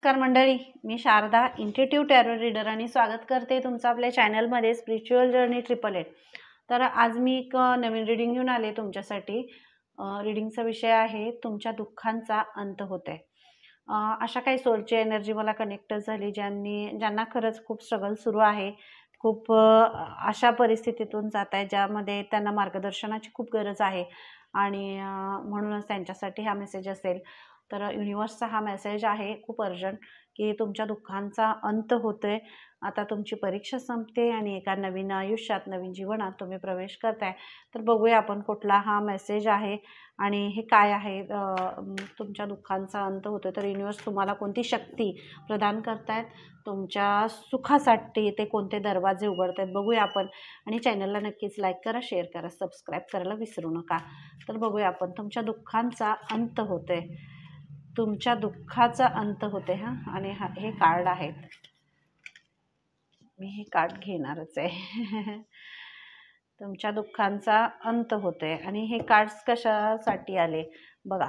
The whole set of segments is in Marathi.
नमस्कार मंडळी, मी शारदा इंट्युटिव्ह टॅरो रीडर आणि स्वागत करते तुमचं आपल्या चॅनलमध्ये स्पिरिच्युअल जर्नी 888. तर आज मी एक नवीन रीडिंग घेऊन आले तुमच्यासाठी. रीडिंगचा विषय आहे तुमच्या दुःखांचा अंत होतोय. अशा काही सोलची एनर्जी मला कनेक्ट झाली ज्यांना खरंच खूप स्ट्रगल सुरू आहे, खूप अशा परिस्थितीतून जात आहे ज्यामध्ये त्यांना मार्गदर्शनाची खूप गरज आहे आणि म्हणूनच त्यांच्यासाठी हा मेसेज असेल. तर युनिवर्सचा हा मेसेज आहे खूप अर्जंट की तुमच्या दुःखांचा अंत होतोय. आता तुमची परीक्षा संपते आणि एका नवीन आयुष्यात, नवीन जीवनात तुम्ही प्रवेश करताय. तर बघूया आपण कुठला हा मेसेज आहे आणि हे काय आहे. तुमच्या दुःखांचा अंत होतोय तर युनिवर्स तुम्हाला कोणती शक्ती प्रदान करतायत, तुमच्या सुखासाठी ते कोणते दरवाजे उघडत आहेत बघूया आपण. आणि चॅनलला नक्कीच लाईक करा, शेअर करा, सबस्क्राईब करायला विसरू नका. तर बघूया आपण तुमच्या दुःखांचा अंत होतोय, तुमच्या दुःखाचा अंत होते. आणि हे कार्ड आहेत, मी हे कार्ड घेणारच आहे. तुमच्या दुःखांचा अंत होतोय आणि हे कार्ड्स कशासाठी आले बघा.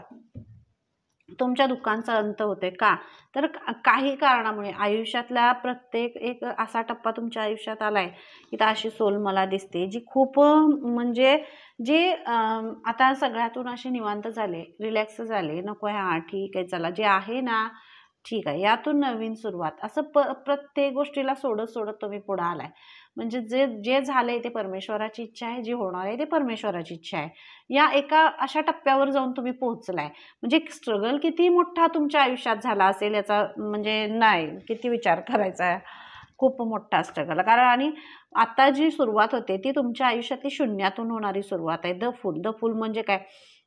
तुमच्या दुःखांचा अंत होते का, तर काही कारणामुळे आयुष्यातला प्रत्येक एक असा टप्पा तुमच्या आयुष्यात आलाय की अशी सोल मला दिसते जी खूप म्हणजे जे आता सगळ्यातून असे निवांत झाले, रिलॅक्स झाले, नको ठीक आहे चला जे आहे ना ठीक आहे, यातून नवीन सुरुवात, असं प्रत्येक गोष्टीला सोडत सोडत तुम्ही पुढे आलाय. म्हणजे जे जे झालंय ते परमेश्वराची इच्छा आहे, जे होणार आहे ते परमेश्वराची इच्छा आहे. या एका अशा टप्प्यावर जाऊन तुम्ही पोहोचलाय. म्हणजे स्ट्रगल किती मोठा तुमच्या आयुष्यात झाला असेल याचा म्हणजे नाही किती विचार करायचा आहे. खूप मोठा स्ट्रगल, कारण आणि आता जी सुरुवात होते ती तुमच्या आयुष्यातली शून्यातून होणारी सुरुवात आहे. द फुल म्हणजे काय,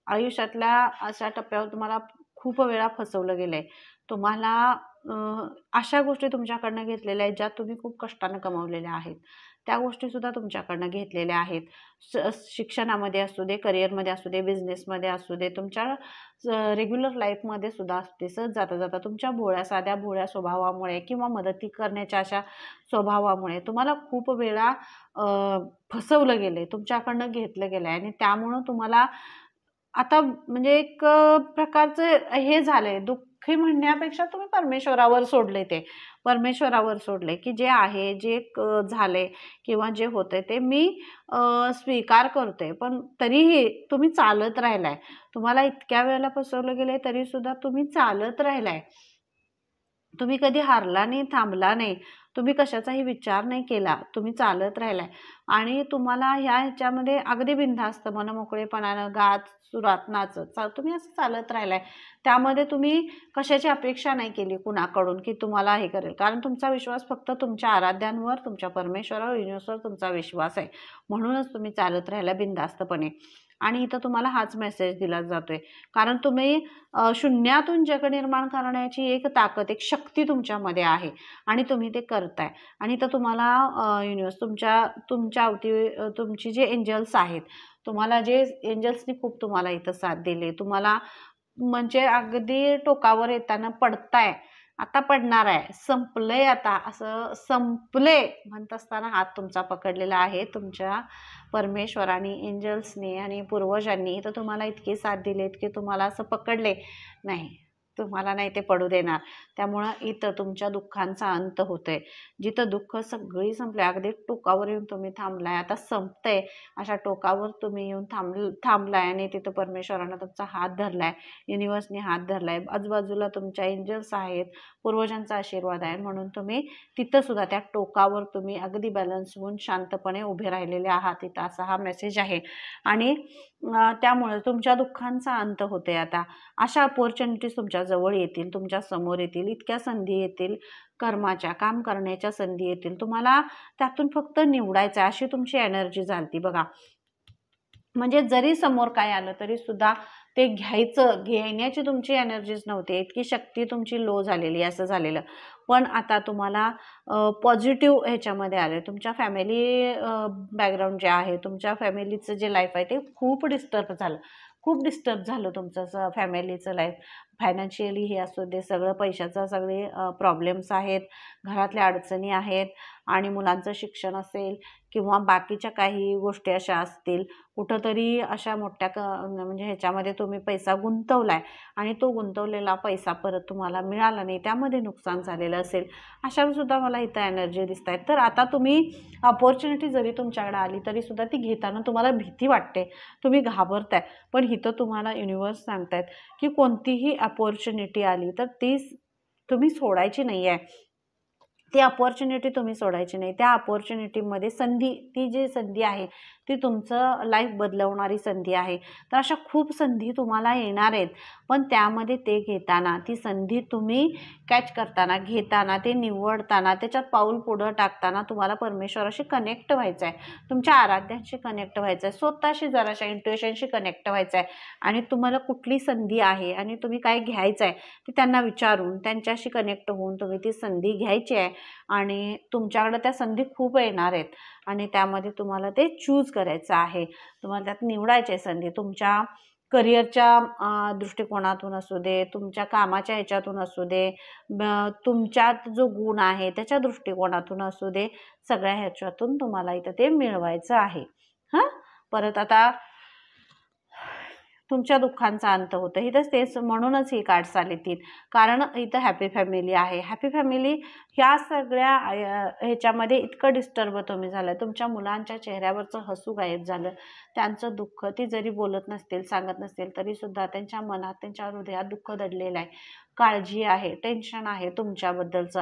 आयुष्यातल्या अशा टप्प्यावर तुम्हाला खूप वेळा फसवलं गेलंय. तुम्हाला अशा गोष्टी तुमच्याकडनं घेतलेल्या आहेत ज्या तुम्ही खूप कष्टानं कमावलेल्या आहेत. त्या गोष्टीसुद्धा तुमच्याकडनं घेतलेल्या आहेत. शिक्षणामध्ये असू दे, करिअरमध्ये असू दे, बिझनेसमध्ये असू दे, तुमच्या रेग्युलर लाईफमध्ये सुद्धा असू दे. सहज जाता जाता तुमच्या साध्या भोळ्या स्वभावामुळे किंवा मदती करण्याच्या अशा स्वभावामुळे तुम्हाला खूप वेळा फसवलं गेले, तुमच्याकडनं घेतलं गेलं आहे. आणि त्यामुळं तुम्हाला आता म्हणजे एक प्रकारचं हे झालंय, दुःखी म्हणण्यापेक्षा तुम्ही परमेश्वरावर सोडले, ते परमेश्वरावर सोडले की जे आहे, जे झाले किंवा जे होते ते मी स्वीकार करते. पण तरीही तुम्ही चालत राहिलाय. तुम्हाला इतक्या वेळेला फसवलं गेलंय तरी सुद्धा तुम्ही चालत राहिलाय. तुम्ही कधी हारला नाही, थांबला नाही, तुम्ही कशाचाही विचार नाही केला, तुम्ही चालत राहिलाय. आणि तुम्हाला ह्याच्यामध्ये अगदी बिनधास्त मनमोकळेपणानं गात सुरात नाचत तुम्ही असं चालत राहिलाय. त्यामध्ये तुम्ही कशाची अपेक्षा नाही केली कुणाकडून की तुम्हाला हे करेल, कारण तुमचा विश्वास फक्त तुमच्या आराध्यांवर, तुमच्या परमेश्वरावर, युनिवर्सवर तुमचा विश्वास आहे. म्हणूनच तुम्ही चालत राहिला बिनधास्तपणे. आणि इथं तुम्हाला हाच मेसेज दिला जातोय, कारण तुम्ही शून्यातून जग निर्माण करण्याची एक ताकद, एक शक्ती तुमच्यामध्ये आहे आणि तुम्ही ते करताय. आणि तर तुम्हाला युनिवर्स तुमच्या अवती तुमची जे एंजल्स आहेत, तुम्हाला जे एंजल्सनी खूप तुम्हाला इथं साथ दिली, तुम्हाला म्हणजे अगदी टोकावर येताना पडताय, आता पडणार आहे, संपलंय आता, असं संपले म्हणत असताना हात तुमचा पकडलेला आहे तुमच्या परमेश्वरांनी, एंजल्सनी आणि पूर्वजांनी. तर तुम्हाला इतकी साथ दिलीत की तुम्हाला असं पकडले नाही, तुम्हाला नाही ते पडू देणार. त्यामुळं इथं तुमच्या दुःखांचा अंत होतोय. जिथं दुःख सगळी संपले, अगदी टोकावर येऊन तुम्ही थांबलाय, आता संपतंय अशा टोकावर तुम्ही येऊन थांबलाय आणि तिथं परमेश्वरानं तुमचा हात धरलाय, युनिवर्सने हात धरलाय, आजूबाजूला तुमच्या एंजल्स आहेत, पूर्वजांचा आशीर्वाद आहे. म्हणून तुम्ही तिथं सुद्धा त्या टोकावर तुम्ही अगदी बॅलन्स होऊन शांतपणे उभे राहिलेले आहात. तिथं असा हा मेसेज आहे. आणि त्यामुळे तुमच्या दुःखांचा अंत होते. आता अशा अपॉर्च्युनिटीज तुमच्या जवळ येतील, तुमच्या समोर येतील, इतक्या संधी येतील, कर्माच्या, काम करण्याच्या संधी येतील. तुम्हाला त्यातून फक्त निवडायचं आहे, अशी तुमची एनर्जी झालती बघा. म्हणजे जरी समोर काय आलं तरी सुद्धा ते घेण्याची तुमची एनर्जीच नव्हती, इतकी शक्ती तुमची लो झालेली, असं झालेलं. पण आता तुम्हाला पॉझिटिव्ह ह्याच्यामध्ये आले. तुमच्या फॅमिली बॅकग्राऊंड जे आहे, तुमच्या फॅमिलीचं जे लाईफ आहे ते खूप डिस्टर्ब झालं तुमचं फॅमिलीचं लाईफ. फायनान्शियली हे असू दे, सगळं पैशाचा सगळे प्रॉब्लेम्स आहेत, घरातल्या अडचणी आहेत आणि मुलांचं शिक्षण असेल किंवा बाकीच्या काही गोष्टी अशा असतील, कुठंतरी अशा मोठ्या म्हणजे ह्याच्यामध्ये तुम्ही पैसा गुंतवलाय आणि तो गुंतवलेला पैसा परत तुम्हाला मिळाला नाही, त्यामध्ये नुकसान झालेलं असेल, अशा सुद्धा मला इथं एनर्जी दिसत आहेत. तर आता तुम्ही अपॉर्च्युनिटी जरी तुमच्याकडे आली तरी सुद्धा ती घेताना तुम्हाला भीती वाटते, तुम्ही घाबरताय, पण इथं तुम्हाला युनिवर्स सांगतायत की कोणतीही अपॉर्च्युनिटी आली तर ती तुम्ही सोडायची नाही आहे. ती अपॉर्च्युनिटी तुम्ही सोडायची नाही. त्या अपॉर्च्युनिटीमध्ये संधी, ती जी संधी आहे ती तुमचं लाईफ बदलवणारी संधी आहे. तर अशा खूप संधी तुम्हाला येणार आहेत, पण त्यामध्ये ते घेताना, ती संधी तुम्ही कॅच करताना, घेताना, ते निवडताना, त्याच्यात पाऊल पुढं टाकताना तुम्हाला परमेश्वराशी कनेक्ट व्हायचं आहे, तुमच्या आराध्यांशी कनेक्ट व्हायचं आहे, स्वतःशी जराशा इंट्युशनशी कनेक्ट व्हायचं आहे आणि तुम्हाला कुठली संधी आहे आणि तुम्ही काय घ्यायचं आहे ते त्यांना विचारून, त्यांच्याशी कनेक्ट होऊन तुम्ही ती संधी घ्यायची आहे आणि तुमच्याकडे त्या संधी खूप येणार आहेत आणि त्यामध्ये तुम्हाला ते चूज करायचं आहे, तुम्हाला त्यात निवडायची आहे संधी. तुमच्या करिअरच्या दृष्टिकोनातून असू दे, तुमच्या कामाच्या ह्याच्यातून असू दे, तुमच्यात जो गुण आहे त्याच्या दृष्टिकोनातून असू दे, सगळ्या ह्याच्यातून तुम्हाला इथं ते मिळवायचं आहे. हां, परत आता तुमच्या दुःखांचा अंत होतं, इथंच तेच म्हणूनच ही कार्ड्स आली 3, कारण इथं हॅपी फॅमिली आहे. हॅपी फॅमिली ह्या सगळ्या ह्याच्यामध्ये इतकं डिस्टर्ब तुम्ही झालं, तुमच्या मुलांच्या चेहऱ्यावरचं हसू गायब झालं, त्यांचं दुःख, ती जरी बोलत नसतील, सांगत नसतील तरीसुद्धा त्यांच्या मनात, त्यांच्या हृदयात दुःख दडलेलं आहे, काळजी आहे, टेन्शन आहे तुमच्याबद्दलचं.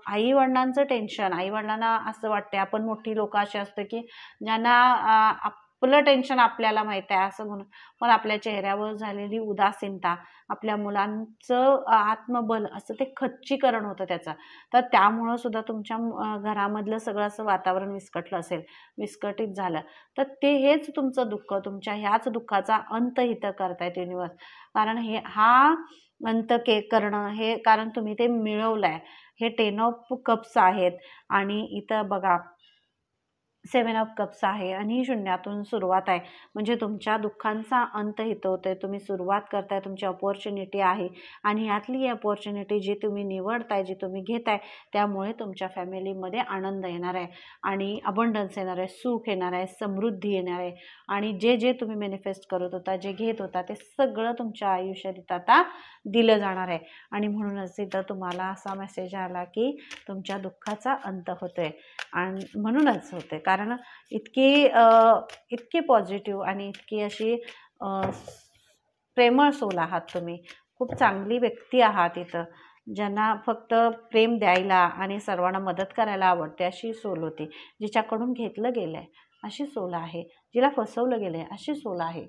आईवडिलांचं टेन्शन, आईवडिलांना असं वाटते, आपण मोठी लोक अशी असतं की ज्यांना आपलं टेन्शन आपल्याला माहीत आहे असं म्हणून, पण आपल्या चेहऱ्यावर झालेली उदासीनता, आपल्या मुलांचं आत्मबल असं ते खच्चीकरण होतं त्याचं, तर त्यामुळं सुद्धा तुमच्या घरामधलं सगळं असं वातावरण विस्कटलं असेल, विस्कटीत झालं, तर ते हेच तुमचं दुःख, तुमच्या ह्याच दुःखाचा अंत इथं करतायत युनिवर्स. कारण हा अंत करणं हे, कारण तुम्ही ते मिळवलं आहे. हे 10 ऑफ कप्स आहेत आणि इथं बघा 7 ऑफ कप्स आहे आणि ही शून्यातून सुरुवात आहे, म्हणजे तुमच्या दुःखांचा अंत इथं होतोय, तुम्ही सुरुवात करताय, तुमची अपॉर्च्युनिटी आहे आणि यातली अपॉर्च्युनिटी जी तुम्ही निवडताय, जी तुम्ही घेताय, त्यामुळे तुमच्या फॅमिलीमध्ये आनंद येणार आहे आणि अबंडन्स येणार आहे, सुख येणार आहे, समृद्धी येणार आहे आणि जे जे तुम्ही मॅनिफेस्ट करत होता, जे घेत होता, ते सगळं तुमच्या आयुष्यात आता दिलं जाणार आहे. आणि म्हणूनच इथं तुम्हाला असा मेसेज आला की तुमच्या दुःखाचा अंत होतोय आणि म्हणूनच होते, कारण इतकी पॉझिटिव्ह आणि इतकी अशी प्रेमळ सोल आहात तुम्ही, खूप चांगली व्यक्ती आहात इथं, ज्यांना फक्त प्रेम द्यायला आणि सर्वांना मदत करायला आवडते अशी सोल होती, जिच्याकडून घेतलं गेलं आहे अशी सोल आहे, जिला फसवलं गेलं आहे अशी सोल आहे,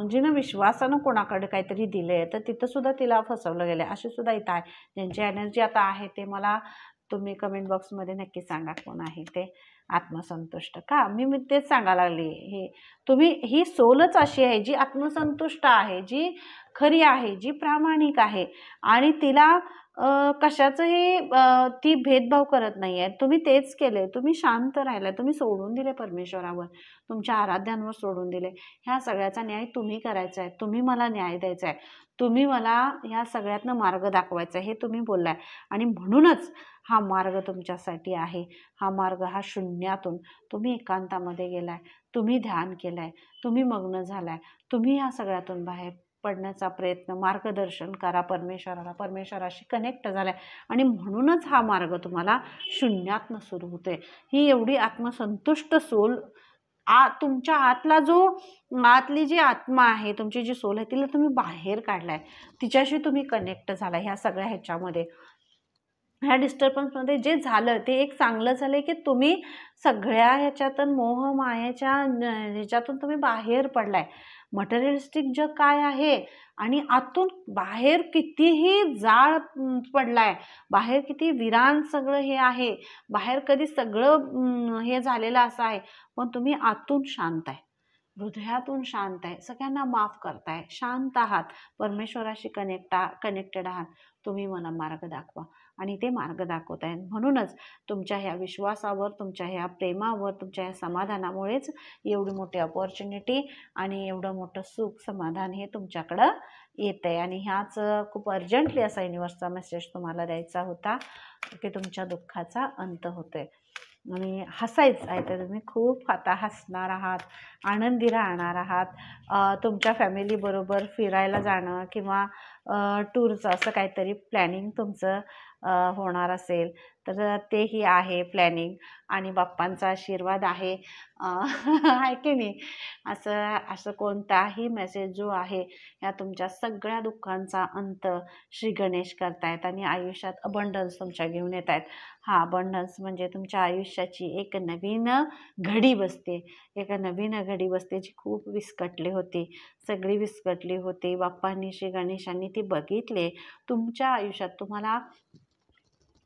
जिनं विश्वासानं कोणाकडे काहीतरी दिलं आहे तर तिथंसुद्धा तिला फसवलं गेलं आहे अशी सुद्धा इथं आहे. ज्यांची एनर्जी आता आहे ते मला तुम्ही कमेंट बॉक्समध्ये नक्की सांगा कोण आहे ते. आत्मसंतुष्ट का, मी तेच सांगायला लागली, हे तुम्ही, ही सोलच अशी आहे जी आत्मसंतुष्ट आहे, जी खरी आहे, जी प्रामाणिक आहे आणि तिला कशाचंही ती भेदभाव करत नाही आहे. तुम्ही तेच केले, तुम्ही शांत राहिला, तुम्ही सोडून दिले परमेश्वरावर, तुमच्या आराध्यांवर सोडून दिले. ह्या सगळ्याचा न्याय तुम्ही करायचा आहे, तुम्ही मला न्याय द्यायचा आहे, तुम्ही मला ह्या सगळ्यातनं मार्ग दाखवायचा आहे, हे तुम्ही बोललाय आणि म्हणूनच हा मार्ग तुमच्यासाठी आहे. हा मार्ग, हा शून्यातून तुम्ही एकांतामध्ये गेलाय, तुम्ही ध्यान केलंय, तुम्ही मग्न झालाय, तुम्ही ह्या सगळ्यातून बाहेर पडण्याचा प्रयत्न, मार्गदर्शन करा परमेश्वराला, परमेश्वराशी कनेक्ट झालाय आणि म्हणूनच हा मार्ग तुम्हाला शून्यातनं सुरू होतोय. ही एवढी आत्मसंतुष्ट सोल, तुमच्या आतली जी आत्मा आहे, तुमची जी सोल आहे, तिला तुम्ही बाहेर काढलाय, तिच्याशी तुम्ही कनेक्ट झालाय. ह्या सगळ्या ह्याच्यामध्ये, ह्या डिस्टर्बन्समध्ये जे झालं ते एक चांगलं झालं की तुम्ही सगळ्या ह्याच्यातून, मोह मायाच्या ह्याच्यातून तुम्ही बाहेर पडलाय. मटेरियलिस्टिक जग काय आहे आणि आतून बाहेर कितीही जाळ पडलाय, बाहेर किती विरान सगळं हे आहे, बाहेर कधी सगळं हे झालेलं असं आहे, पण तुम्ही आतून शांत आहे, हृदयातून शांत आहे, सगळ्यांना माफ करताय, शांत आहात, परमेश्वराशी कनेक्टेड आहात. तुम्ही मला मार्ग दाखवा आणि ते मार्ग दाखवताय. म्हणूनच तुमच्या ह्या विश्वासावर, तुमच्या ह्या प्रेमावर, तुमच्या ह्या समाधानामुळेच एवढी मोठी अपॉर्च्युनिटी आणि एवढं मोठं सुख समाधान हे तुमच्याकडं येत आहे. आणि ह्याच खूप अर्जंटली असा युनिव्हर्सचा मेसेज तुम्हाला द्यायचा होता की तुमच्या दुःखाचा अंत होतोय. आणि हसायचं आहे तर तुम्ही खूप आता हसणार आहात, आनंदी राहणार आहात. तुमच्या फॅमिलीबरोबर फिरायला जाणं किंवा टूरचं असं काहीतरी प्लॅनिंग तुमचं होणार असेल तर तेही आहे प्लॅनिंग. आणि बाप्पांचा आशीर्वाद आहे. आहे की नाही? असं असं कोणताही मेसेज जो आहे या तुमच्या सगळ्या दुःखांचा अंत श्री गणेश करतायत आणि आयुष्यात अबंडन्स तुमच्या घेऊन येत आहेत. हा अबंडन्स म्हणजे तुमच्या आयुष्याची एक नवीन घडी बसते, एक नवीन घडी बसते जी खूप विस्कटली होती, सगळी विस्कटली होती. बाप्पांनी श्री गणेशांनी ती बघितले तुमच्या आयुष्यात. तुम्हाला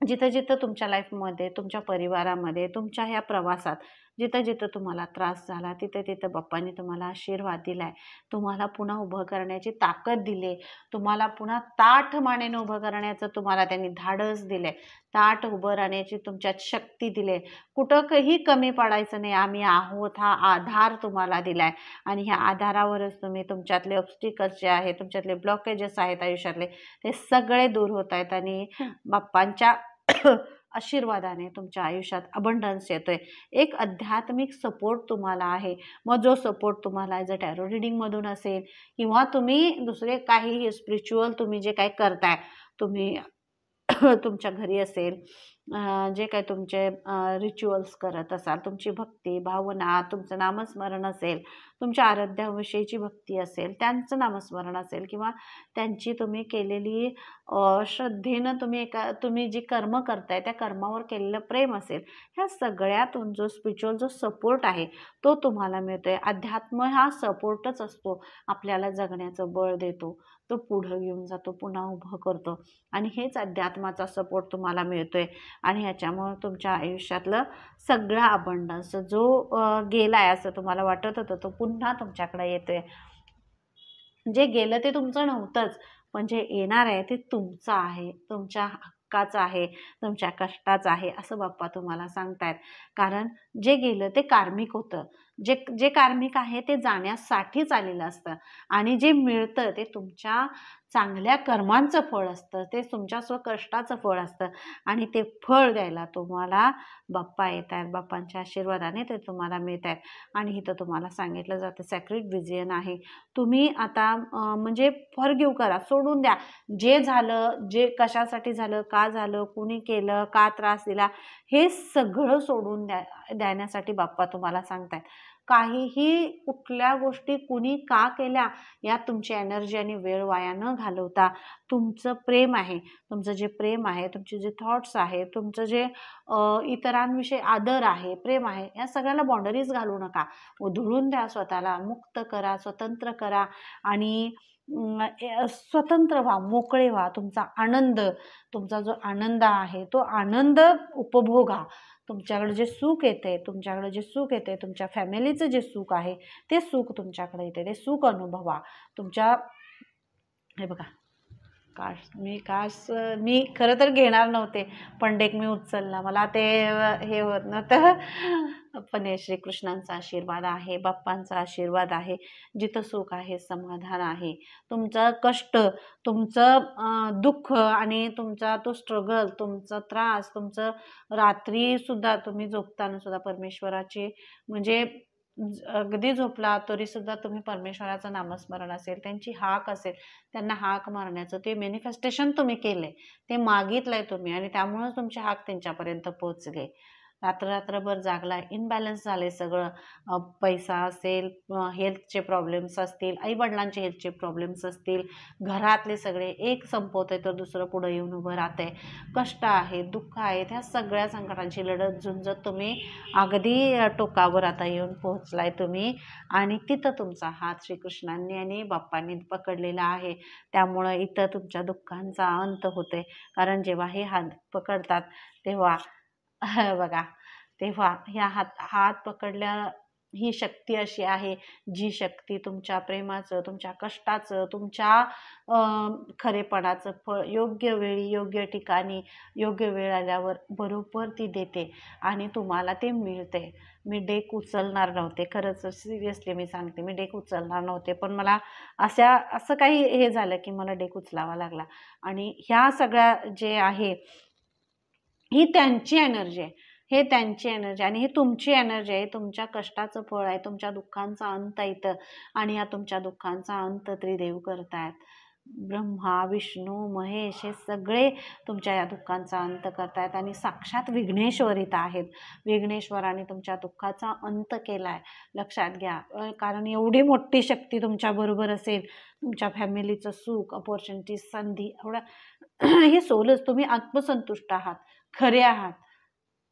जिथं जिथं तुमच्या लाईफमध्ये, तुमच्या परिवारामध्ये, तुमच्या ह्या प्रवासात जिथं जिथं तुम्हाला त्रास झाला तिथं तिथं बाप्पांनी तुम्हाला आशीर्वाद दिलाय, तुम्हाला पुन्हा उभं करण्याची ताकद दिली, तुम्हाला पुन्हा ताठ मानेने उभं करण्याचं तुम्हाला त्यांनी धाडस दिले, ताठ उभं राहण्याची तुमच्यात शक्ती दिली. कुठं काही कमी पडायचं नाही, आम्ही आहोत हा आधार तुम्हाला दिलाय. आणि ह्या आधारावरच तुम्ही तुमच्यातले ऑब्स्टिकल्स जे आहेत, तुमच्यातले ब्लॉकेजेस आहेत आयुष्यातले, ते सगळे दूर होत आहेत आणि बाप्पांच्या आशीर्वादाने तुमच्या आयुष्यात अबंडन्स येतोय. एक आध्यात्मिक सपोर्ट तुम्हाला आहे. मग जो सपोर्ट तुम्हाला ॲज अ टॅरो रिडिंगमधून असेल किंवा तुम्ही दुसरे काही स्पिरिच्युअल तुम्ही जे काही करताय, तुम्ही तुमच्या घरी असेल, जे काही तुमचे रिच्युअल्स करत असाल, तुमची भक्ती भावना, तुमचं नामस्मरण असेल, तुमच्या आराध्याविषयीची भक्ती असेल, त्यांचं नामस्मरण असेल किंवा त्यांची तुम्ही केलेली श्रद्धेनं तुम्ही जी कर्म करताय त्या कर्मावर केलेलं प्रेम असेल, ह्या सगळ्यातून जो स्पिरिच्युअल जो सपोर्ट आहे तो तुम्हाला मिळतोय. अध्यात्म हा सपोर्टच असतो, आपल्याला जगण्याचं बळ देतो, तो पुढं घेऊन जातो, पुन्हा उभं करतो आणि हेच अध्यात्माचा सपोर्ट तुम्हाला मिळतोय. आणि ह्याच्यामुळं तुमच्या आयुष्यातलं सगळा अबंडन्स जो गेलाय असं तुम्हाला वाटत होतं तो पुन्हा तुमच्याकडे येतोय. जे गेलं ते तुमचं नव्हतंच, पण जे येणार आहे ते तुमचं आहे, तुमच्या हक्काचं आहे, तुमच्या कष्टाचं आहे असं बाप्पा तुम्हाला सांगतायत. कारण जे गेलं ते कार्मिक होतं. जे जे कार्मिक आहे ते जाण्यासाठीच आलेलं असतं आणि जे मिळतं ते तुमच्या चांगल्या कर्मांचं फळ असतं, ते तुमच्या स्वकष्टाचं फळ असतं आणि ते फळ द्यायला तुम्हाला बाप्पा येत आहेत. बाप्पांच्या आशीर्वादाने ते तुम्हाला मिळत आहेत. आणि इथं तुम्हाला सांगितलं जातं सॅक्रेड विजन आहे. तुम्ही आता म्हणजे फॉरगिव्ह करा, सोडून द्या. जे झालं, जे कशासाठी झालं, का झालं, कुणी केलं, का त्रास दिला, हे सगळं सोडून देण्यासाठी बाप्पा तुम्हाला सांगतायत. काहीही कुठल्या गोष्टी कुणी का केल्या यात तुमची एनर्जी आणि वेळ वाया न घालवता तुमचं प्रेम आहे, तुमचं जे प्रेम आहे, तुमचे जे थॉट्स आहे, तुमचं जे इतरांविषयी आदर आहे, प्रेम आहे, या सगळ्याला बाउंडरीज घालू नका. उधळून द्या, स्वतःला मुक्त करा, स्वतंत्र करा आणि स्वतंत्र व्हा, मोकळे व्हा. तुमचा आनंद, तुमचा जो आनंद आहे तो आनंद उपभोगा. तुमच्याकडे जे सुख येते, तुमच्याकडे जे सुख येते, तुमच्या फॅमिलीचं जे सुख आहे ते सुख तुमच्याकडे येते, ते सुख अनुभवा. तुमच्या हे बघा, मी खरं तर घेणार नव्हते, पण डेक मी उचलला, मला ते हे होत नव्हतं. पण हे श्रीकृष्णांचा आशीर्वाद आहे, बाप्पांचा आशीर्वाद आहे. जिथं सुख आहे, समाधान आहे. तुमचं कष्ट, तुमचं दुःख आणि तुमचा तो स्ट्रगल, तुमचा त्रास, तुमचं रात्रीसुद्धा तुम्ही झोपताना सुद्धा परमेश्वराची म्हणजे अगदी झोपला तरी सुद्धा तुम्ही परमेश्वराचं नामस्मरण असेल, त्यांची हाक असेल, त्यांना हाक मारण्याचं ते मॅनिफेस्टेशन तुम्ही केले, ते मागितलंय तुम्ही आणि त्यामुळेच तुमची हाक त्यांच्यापर्यंत पोहोचले. रात्रभर जागलाय, इनबॅलन्स झाले सगळं. पैसा असेल, हेल्थचे प्रॉब्लेम्स असतील, आईवडिलांचे हेल्थचे प्रॉब्लेम्स असतील, घरातले सगळे एक संपवतंय तर दुसरं पुढं येऊन उभं राहतंय. कष्ट आहे, दुःख आहे, त्या सगळ्या संकटांची लढत झुंजत तुम्ही अगदी टोकावर आता येऊन पोहोचलाय तुम्ही आणि तिथं तुमचा हात श्रीकृष्णांनी आणि बाप्पांनी पकडलेला आहे. त्यामुळं इथं तुमच्या दुःखांचा अंत होतोय. कारण जेव्हा हे हात पकडतात तेव्हा बघा, तेव्हा ह्या हात पकडल्या ही शक्ती अशी आहे, जी शक्ती तुमच्या प्रेमाचं, तुमच्या कष्टाचं, तुमच्या खरेपणाचं फळ योग्य वेळी, योग्य ठिकाणी, योग्य वेळ आल्यावर बरोबर ती देते आणि तुम्हाला ते मिळते. मी डेक उचलणार नव्हते, खरंच सिरियसली मी सांगते, मी डेक उचलणार नव्हते, पण मला असं काही हे झालं की मला डेक उचलावा लागला. आणि ह्या सगळ्या जे आहे ही त्यांची एनर्जी आहे, हे त्यांची एनर्जी आणि ही तुमची एनर्जी आहे. तुमच्या कष्टाचं फळ आहे, तुमच्या दुःखांचा अंत इथं. आणि या तुमच्या दुःखांचा अंत त्रिदेव करतायत. ब्रह्मा, विष्णू, महेश हे सगळे तुमच्या या दुःखांचा अंत करतायत आणि साक्षात विघ्नेश्वर इथं आहेत. विघ्नेश्वराने तुमच्या दुःखाचा अंत केला आहे, लक्षात घ्या. कारण एवढी मोठी शक्ती तुमच्याबरोबर असेल, तुमच्या फॅमिलीचं सुख, अपॉर्च्युनिटी, संधी, एवढं हे सोलच तुम्ही आत्मसंतुष्ट आहात, खरे आहात.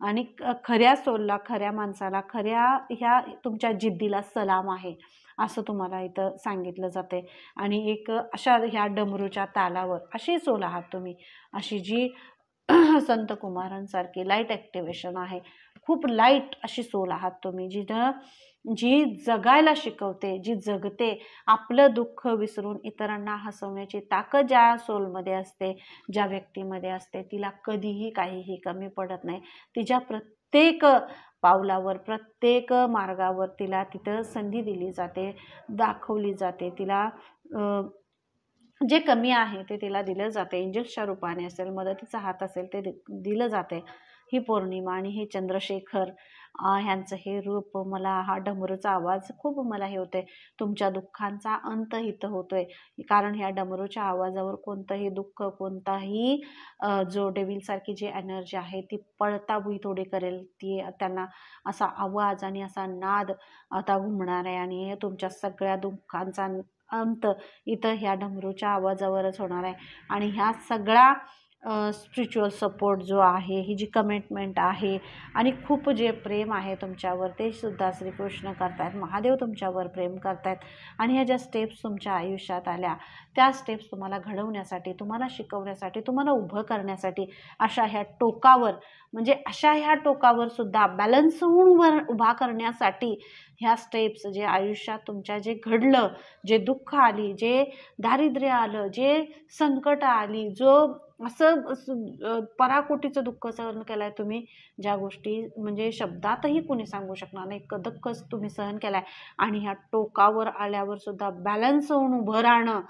आणि खऱ्या सोलला, खऱ्या माणसाला, खऱ्या ह्या तुमच्या जिद्दीला सलाम आहे, असं तुम्हाला इथं सांगितलं जाते. आणि एक अशा ह्या डमरूच्या तालावर अशी सोल आहात तुम्ही, अशी जी संत कुमारांसारखी लाईट ॲक्टिवेशन आहे, खूप लाईट अशी सोल आहात तुम्ही, जी जगायला शिकवते, जी जगते. आपलं दुःख विसरून इतरांना हसवण्याची ताकद ज्या सोलमध्ये असते, ज्या व्यक्तीमध्ये असते, तिला कधीही काहीही कमी पडत नाही. तिच्या प्रत्येक पावलावर, प्रत्येक मार्गावर तिला तिथं संधी दिली जाते, दाखवली जाते. तिला जे कमी आहे ते तिला दिलं जाते. एंजल्सच्या रूपाने असेल, मदतीचा हात असेल, ते दिलं जाते. ही पौर्णिमा आणि हे चंद्रशेखर ह्यांचं हे रूप, मला हा डमरूचा आवाज खूप मला हे होते. तुमच्या दुःखांचा अंत इथं होतोय, कारण ह्या डमरूच्या आवाजावर कोणतंही दुःख, कोणताही जो डेव्हिलसारखी जी एनर्जी आहे ती पळताभुई थोडी करेल. ती त्यांना असा आवाज आणि असा नाद आता घुमणार आहे आणि तुमच्या सगळ्या दुःखांचा अंत इथं ह्या डमरूच्या आवाजावरच होणार आहे. आणि ह्या सगळा स्पिरिच्युअल सपोर्ट जो आहे, ही जी कमिटमेंट आहे आणि खूप जे प्रेम आहे तुमच्यावर, ते सुद्धा श्रीकृष्ण करतायत, महादेव तुमच्यावर प्रेम करतायत. आणि ह्या ज्या स्टेप्स तुमच्या आयुष्यात आल्या, त्या स्टेप्स तुम्हाला घडवण्यासाठी, तुम्हाला शिकवण्यासाठी, तुम्हाला उभं करण्यासाठी, अशा ह्या टोकावर, म्हणजे अशा ह्या टोकावर सुद्धा बॅलन्स होऊन उभा करण्यासाठी ह्या स्टेप्स, जे आयुष्यात तुमच्या जे घडलं, जे दुःख आली, जे दारिद्र्य आलं, जे संकट आली, जो असं पराकोटीचं दुःख सहन केलं आहे तुम्ही, ज्या गोष्टी म्हणजे शब्दातही कोणी सांगू शकणार नाही, कदक्कच तुम्ही सहन केला आहे. आणि ह्या टोकावर आल्यावर सुद्धा बॅलन्स होऊन उभं राहणं,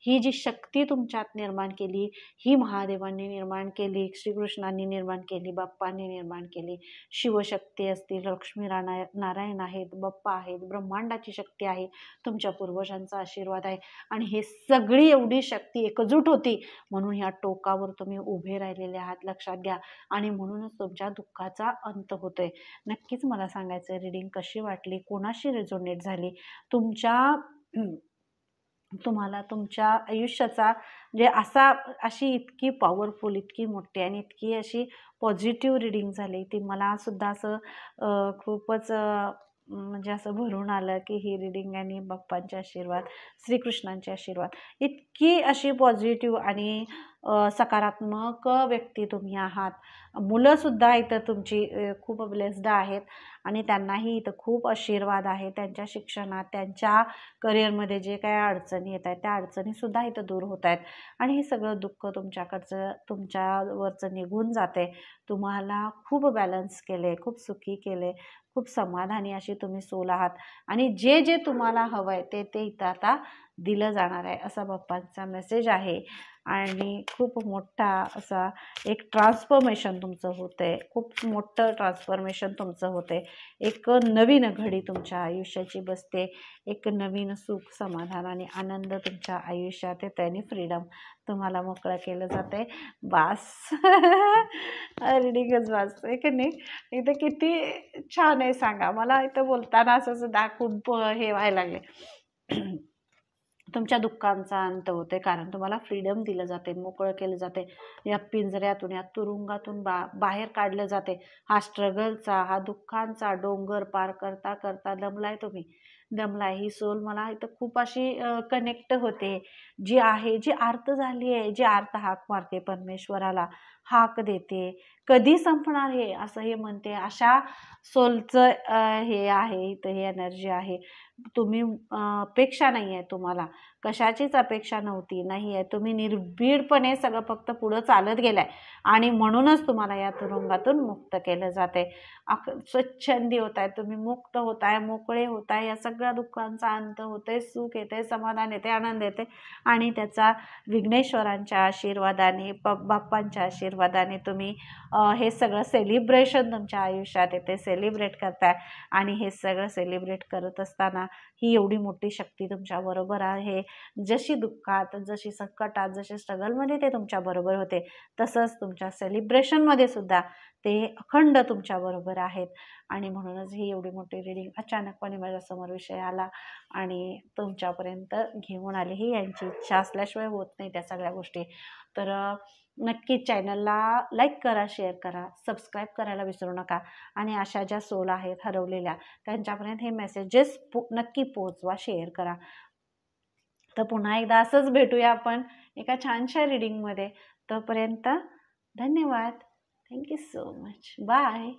ही जी शक्ती तुमच्यात निर्माण केली, ही महादेवांनी निर्माण केली, श्रीकृष्णांनी निर्माण केली, बाप्पांनी निर्माण केली. शिवशक्ती असतील, लक्ष्मी नारायण आहेत, बाप्पा आहेत, ब्रह्मांडाची शक्ती आहे, तुमच्या पूर्वजांचा आशीर्वाद आहे. आणि हे सगळी एवढी शक्ती एकजूट होती म्हणून ह्या टोकावर तुम्ही उभे राहिलेले आहात, लक्षात घ्या. आणि म्हणूनच तुमच्या दुःखाचा अंत होतोय. नक्कीच मला सांगायचं, रीडिंग कशी वाटली, कोणाशी रेझोनेट झाली, तुम्हाला तुमच्या आयुष्याचा जे अशी इतकी पॉवरफुल, इतकी मोठी आणि इतकी अशी पॉझिटिव्ह रीडिंग झाली, ती मला सुद्धा असं खूपच म्हणजे असं भरून आलं की ही रीडिंग आणि बाप्पांचे आशीर्वाद, श्रीकृष्णांचे आशीर्वाद, इतकी अशी पॉझिटिव्ह आणि सकारात्मक व्यक्ती तुम्ही आहात. मुलंसुद्धा इथं तुमची खूप ब्लेस्ड आहेत आणि त्यांनाही इथं खूप आशीर्वाद आहे. त्यांच्या शिक्षणात, त्यांच्या करिअरमध्ये जे काय अडचणी येत आहेत, त्या अडचणीसुद्धा इथं दूर होत आहेत. आणि हे सगळं दुःख तुमच्यावरचं निघून जाते. तुम्हाला खूप बॅलन्स केले, खूप सुखी केले, खूप समाधानी अशी तुम्ही सोल आहात. आणि जे जे तुम्हाला हवं आहे ते इथं आता दिलं जाणार आहे, असा बाप्पांचा मेसेज आहे. आणि खूप मोठा असा एक ट्रान्सफॉर्मेशन तुमचं होतं आहे, खूप मोठं ट्रान्सफॉर्मेशन तुमचं होतं आहे. एक नवीन घडी तुमच्या आयुष्याची बसते, एक नवीन सुख, समाधान आणि आनंद तुमच्या आयुष्यात येतं आणि फ्रीडम तुम्हाला मोकळं केलं जातं आहे. बास रीडिंगच बास आहे की नाही. इथं किती छान आहे सांगा, मला इथं बोलताना असं दाखवून हे व्हायला लागले. तुमच्या दुःखांचा अंत होते, कारण तुम्हाला फ्रीडम दिलं जाते, मोकळं केलं जाते. या पिंजऱ्यातून, या तुरुंगातून बाहेर काढलं जाते. हा स्ट्रगलचा, हा दुःखांचा डोंगर पार करता करता दमलाय तुम्ही, दमलाय, ही सोल मला इथं खूप अशी कनेक्ट होते, जी आहे, जी आर्त झाली आहे, जी आर्त हाक मारते परमेश्वराला, हाक देते, कधी संपणार हे असं हे म्हणते, अशा सोलचं हे आहे इथं, ही एनर्जी आहे. तुम्ही अपेक्षा नाही आहे, तुम्हाला कशाचीच अपेक्षा नव्हती, नाही आहे, तुम्ही निर्भीडपणे सगळं फक्त पुढं चालत गेलाय आणि म्हणूनच तुम्हाला या तुरुंगातून मुक्त केलं जाते. स्वच्छंदी होताय, तुम्ही मुक्त होताय, मोकळे होताय, या सगळ्या दुःखांचा अंत होते, सुख येते, समाधान येते, आनंद येते आणि त्याचा विघ्नेश्वरांच्या आशीर्वादाने, बाप्पांच्या आशीर्वादाने तुम्ही हे सगळं सेलिब्रेशन तुमच्या आयुष्यात येते, सेलिब्रेट करताय आणि हे सगळं सेलिब्रेट करत असताना ही एवढी मोठी शक्ती तुमच्याबरोबर आहे. जशी दुःखात, जशी संकटात, जशी स्ट्रगलमध्ये ते तुमच्याबरोबर होते, तसंच तुमच्या सेलिब्रेशनमध्ये सुद्धा ते अखंड तुमच्याबरोबर आहेत आणि म्हणूनच ही एवढी मोठी रीडिंग अचानकपणे माझ्यासमोर विषय आला आणि तुमच्यापर्यंत घेऊन आली. ही यांची इच्छा असल्याशिवाय होत नाही त्या सगळ्या गोष्टी. तर नक्कीच चॅनलला लाईक करा, शेअर करा, सबस्क्राईब करायला विसरू नका आणि अशा ज्या सोल आहेत हरवलेल्या, त्यांच्यापर्यंत हे मेसेजेस नक्की पोहोचवा, शेअर करा. तर पुन्हा एकदा असंच भेटूया आपण एका छानशा रीडिंगमध्ये. तोपर्यंत धन्यवाद. Thank you so much. बाय.